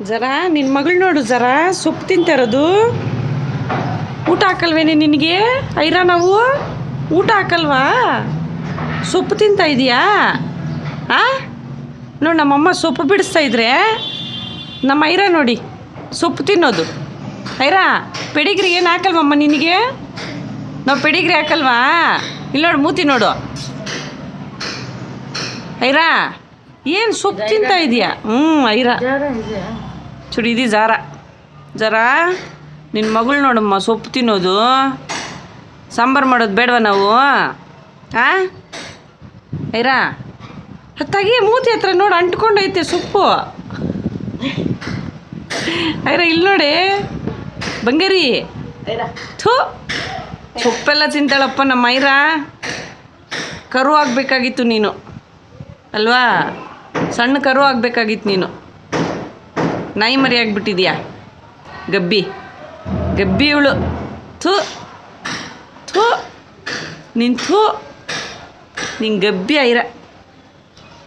ಜರ ನಿನ್ನ ಮಗಳು ನೋಡು ಜರ ಸೊಪ್ಪು ತಿಂತಿರೋದು. ಊಟ ಹಾಕಲ್ವೇನೆ ನಿನಗೆ? ಐರಾ ನಾವು ಊಟ ಹಾಕಲ್ವಾ? ಸೊಪ್ಪು ತಿಂತಾ ಇದೀಯಾ? ನೋಡಿ ನಮ್ಮಮ್ಮ ಸೊಪ್ಪು ಬಿಡಿಸ್ತಾ ಇದ್ರೆ ನಮ್ಮ ಐರಾ ನೋಡಿ ಸೊಪ್ಪು ತಿನ್ನೋದು. ಐರಾ ಪೆಡಿಗ್ರಿ ಏನು ಹಾಕಲ್ವಮ್ಮ ನಿನಗೆ? ನಾವು ಪೆಡಿಗ್ರಿ ಹಾಕಲ್ವಾ? ಇಲ್ಲಿ ನೋಡು ಮೂತಿ ನೋಡು. ಐರಾ ಏನು ಸೊಪ್ಪು ತಿಂತಾ ಇದೆಯಾ? ಐರಾ ಚುಡಿ ಇದು ಜರ ನಿನ್ನ ಮಗಳು ನೋಡಮ್ಮ ಸೊಪ್ಪು ತಿನ್ನೋದು. ಸಾಂಬಾರು ಮಾಡೋದು ಬೇಡವಾ ನಾವು? ಐರಾ ಹತ್ತಾಗಿ ಮೂತಿ ಹತ್ರ ನೋಡು ಅಂಟ್ಕೊಂಡೈತೆ ಸೊಪ್ಪು. ಐರಾ ಇಲ್ಲಿ ನೋಡಿ ಬಂಗಾರಿ. ಥೂ ಸೊಪ್ಪೆಲ್ಲ ತಿಂತಾಳಪ್ಪ ನಮ್ಮ ಐರಾ. ಕರು ಆಗಬೇಕಾಗಿತ್ತು ನೀನು ಅಲ್ವಾ? ಸಣ್ಣ ಕರು ಆಗಬೇಕಾಗಿತ್ತು ನೀನು. ನಾಯಿ ಮರಿ ಆಗಿಬಿಟ್ಟಿದ್ಯಾ ಗಬ್ಬಿ ಇವಳು. ಥೂ ಥೂ ನಿನ್ ಗಬ್ಬಿ ಐರಾ.